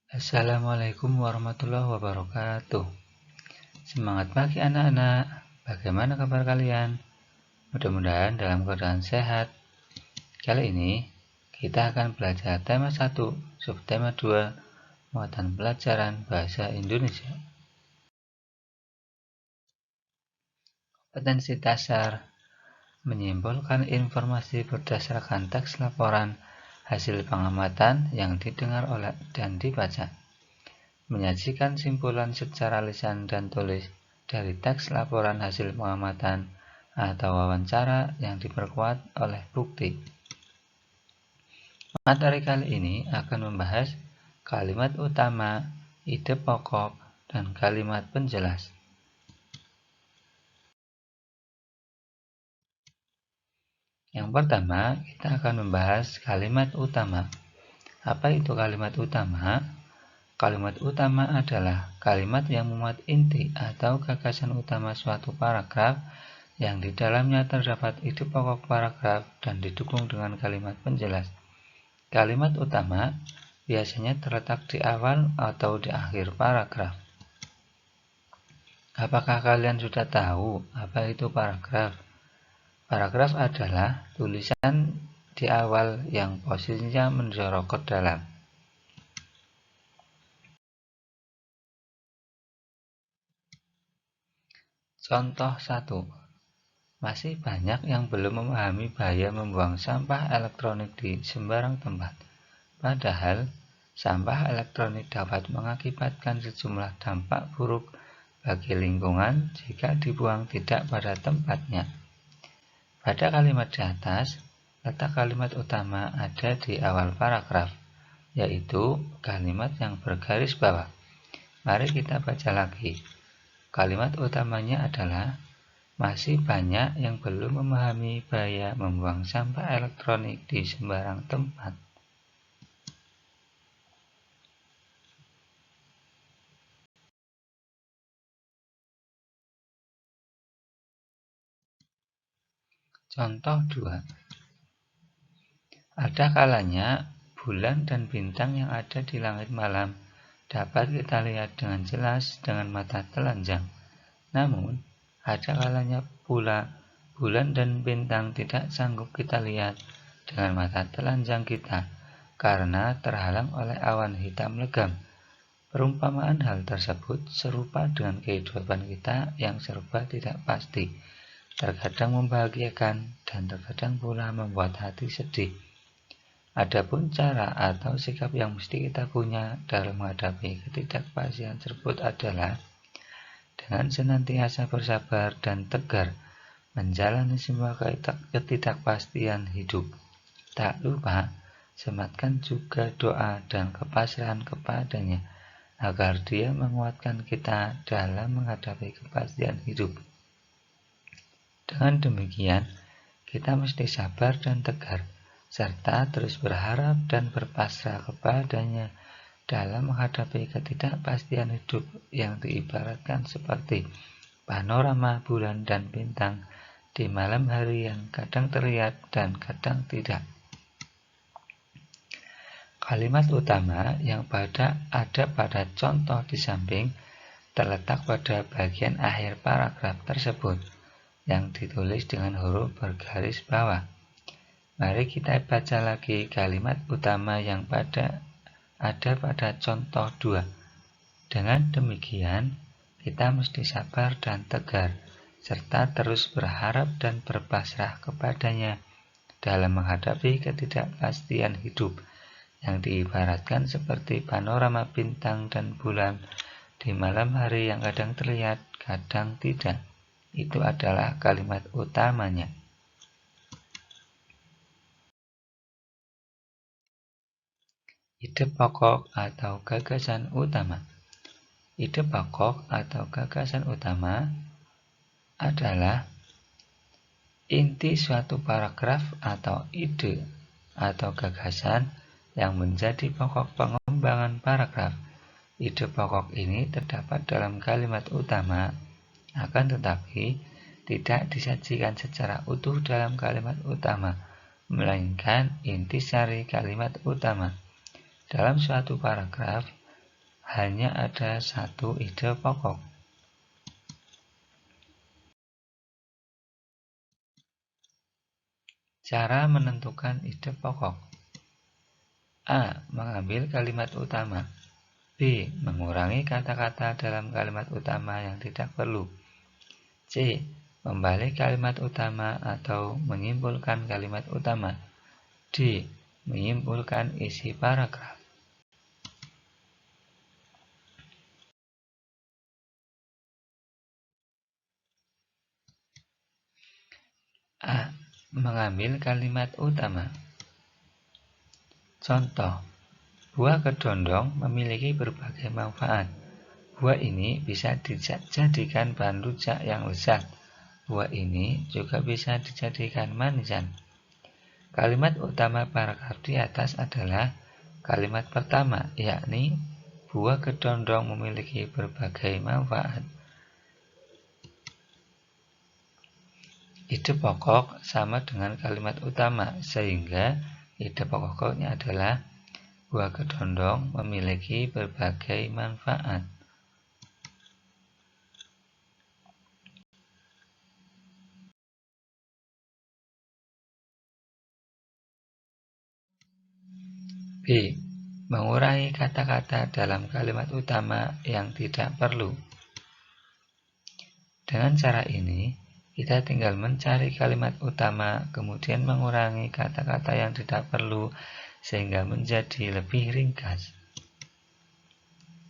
Assalamualaikum warahmatullahi wabarakatuh. Semangat pagi anak-anak. Bagaimana kabar kalian? Mudah-mudahan dalam keadaan sehat. Kali ini kita akan belajar tema 1, subtema 2, muatan pelajaran bahasa Indonesia. Kompetensi dasar menyimpulkan informasi berdasarkan teks laporan hasil pengamatan yang didengar oleh dan dibaca. Menyajikan simpulan secara lisan dan tulis dari teks laporan hasil pengamatan atau wawancara yang diperkuat oleh bukti. Materi kali ini akan membahas kalimat utama, ide pokok, dan kalimat penjelas. Yang pertama, kita akan membahas kalimat utama. Apa itu kalimat utama? Kalimat utama adalah kalimat yang memuat inti atau gagasan utama suatu paragraf yang di dalamnya terdapat ide pokok paragraf dan didukung dengan kalimat penjelas. Kalimat utama biasanya terletak di awal atau di akhir paragraf. Apakah kalian sudah tahu apa itu paragraf? Paragraf adalah tulisan di awal yang posisinya menjorok ke dalam. Contoh 1. Masih banyak yang belum memahami bahaya membuang sampah elektronik di sembarang tempat. Padahal, sampah elektronik dapat mengakibatkan sejumlah dampak buruk bagi lingkungan jika dibuang tidak pada tempatnya. Pada kalimat di atas, letak kalimat utama ada di awal paragraf, yaitu kalimat yang bergaris bawah. Mari kita baca lagi. Kalimat utamanya adalah masih banyak yang belum memahami bahaya membuang sampah elektronik di sembarang tempat. Contoh 2. Ada kalanya bulan dan bintang yang ada di langit malam dapat kita lihat dengan jelas dengan mata telanjang. Namun, ada kalanya pula bulan dan bintang tidak sanggup kita lihat dengan mata telanjang kita karena terhalang oleh awan hitam legam. Perumpamaan hal tersebut serupa dengan kehidupan kita yang serba tidak pasti, terkadang membahagiakan dan terkadang pula membuat hati sedih. Adapun cara atau sikap yang mesti kita punya dalam menghadapi ketidakpastian tersebut adalah dengan senantiasa bersabar dan tegar menjalani semua ketidakpastian hidup. Tak lupa, sematkan juga doa dan kepasrahan kepadanya agar dia menguatkan kita dalam menghadapi kepastian hidup. Dengan demikian, kita mesti sabar dan tegar, serta terus berharap dan berpasrah kepadanya dalam menghadapi ketidakpastian hidup yang diibaratkan seperti panorama bulan dan bintang di malam hari yang kadang terlihat dan kadang tidak. Kalimat utama yang ada pada contoh di samping terletak pada bagian akhir paragraf tersebut yang ditulis dengan huruf bergaris bawah. Mari kita baca lagi kalimat utama yang ada pada contoh 2. Dengan demikian, kita mesti sabar dan tegar, serta terus berharap dan berpasrah kepadanya dalam menghadapi ketidakpastian hidup yang diibaratkan seperti panorama bintang dan bulan di malam hari yang kadang terlihat, kadang tidak. Itu adalah kalimat utamanya. Ide pokok atau gagasan utama. Ide pokok atau gagasan utama adalah inti suatu paragraf atau ide atau gagasan yang menjadi pokok pengembangan paragraf. Ide pokok ini terdapat dalam kalimat utama, akan tetapi tidak disajikan secara utuh dalam kalimat utama, melainkan intisari kalimat utama. Dalam suatu paragraf, hanya ada satu ide pokok. Cara menentukan ide pokok. A. Mengambil kalimat utama. B. Mengurangi kata-kata dalam kalimat utama yang tidak perlu. C. Membalik kalimat utama atau menyimpulkan kalimat utama. D. Menyimpulkan isi paragraf. A. Mengambil kalimat utama. Contoh, buah kedondong memiliki berbagai manfaat. Buah ini bisa dijadikan bahan rujak yang lezat. Buah ini juga bisa dijadikan manisan. Kalimat utama paragraf di atas adalah kalimat pertama, yakni buah kedondong memiliki berbagai manfaat. Ide pokok sama dengan kalimat utama, sehingga ide pokoknya adalah buah kedondong memiliki berbagai manfaat. B. Mengurangi kata-kata dalam kalimat utama yang tidak perlu. Dengan cara ini, kita tinggal mencari kalimat utama, kemudian mengurangi kata-kata yang tidak perlu, sehingga menjadi lebih ringkas.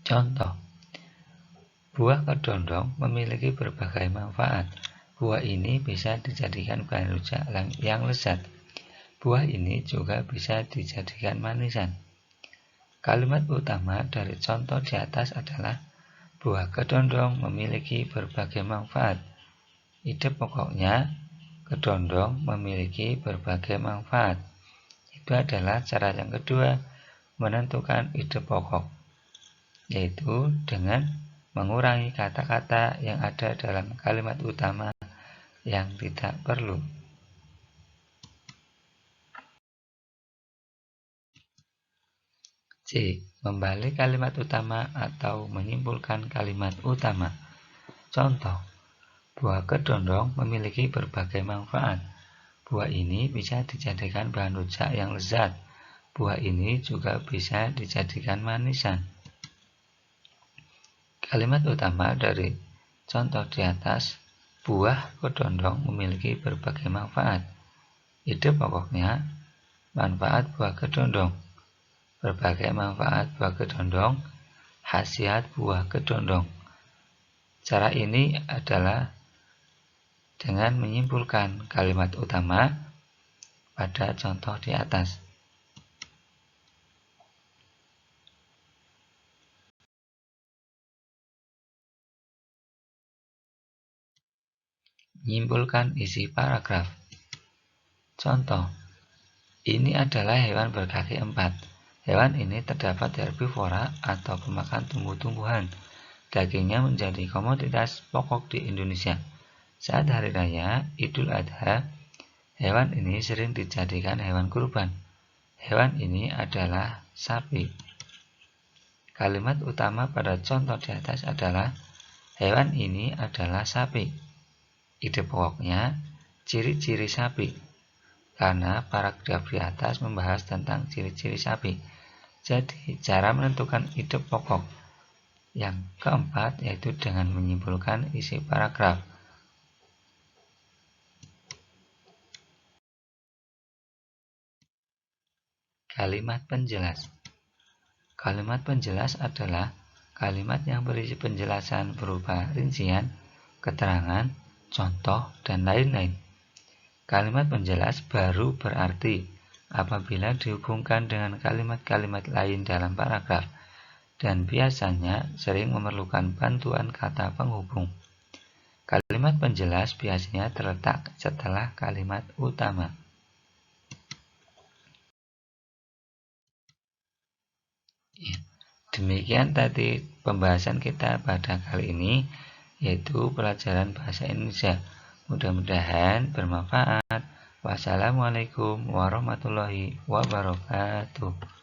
Contoh, buah kedondong memiliki berbagai manfaat. Buah ini bisa dijadikan bahan rujak yang lezat. Buah ini juga bisa dijadikan manisan. Kalimat utama dari contoh di atas adalah buah kedondong memiliki berbagai manfaat. Ide pokoknya, kedondong memiliki berbagai manfaat. Itu adalah cara yang kedua menentukan ide pokok, yaitu dengan mengurangi kata-kata yang ada dalam kalimat utama yang tidak perlu. C. Membalik kalimat utama atau menyimpulkan kalimat utama. Contoh, buah kedondong memiliki berbagai manfaat. Buah ini bisa dijadikan bahan rujak yang lezat. Buah ini juga bisa dijadikan manisan. Kalimat utama dari contoh di atas, buah kedondong memiliki berbagai manfaat. Ide pokoknya, manfaat buah kedondong. Berbagai manfaat buah kedondong, khasiat buah kedondong. Cara ini adalah dengan menyimpulkan kalimat utama pada contoh di atas. Menyimpulkan isi paragraf. Contoh, ini adalah hewan berkaki 4. Hewan ini terdapat herbivora atau pemakan tumbuh-tumbuhan. Dagingnya menjadi komoditas pokok di Indonesia. Saat hari raya Idul Adha, hewan ini sering dijadikan hewan kurban. Hewan ini adalah sapi. Kalimat utama pada contoh di atas adalah hewan ini adalah sapi. Ide pokoknya, ciri-ciri sapi. Karena paragraf di atas membahas tentang ciri-ciri sapi. Jadi, cara menentukan ide pokok yang keempat yaitu dengan menyimpulkan isi paragraf. Kalimat penjelas. Kalimat penjelas adalah kalimat yang berisi penjelasan berupa rincian, keterangan, contoh, dan lain-lain. Kalimat penjelas baru berarti apabila dihubungkan dengan kalimat-kalimat lain dalam paragraf, dan biasanya sering memerlukan bantuan kata penghubung. Kalimat penjelas biasanya terletak setelah kalimat utama. Demikian tadi pembahasan kita pada kali ini, yaitu pelajaran bahasa Indonesia. Mudah-mudahan bermanfaat. Wassalamualaikum warahmatullahi wabarakatuh.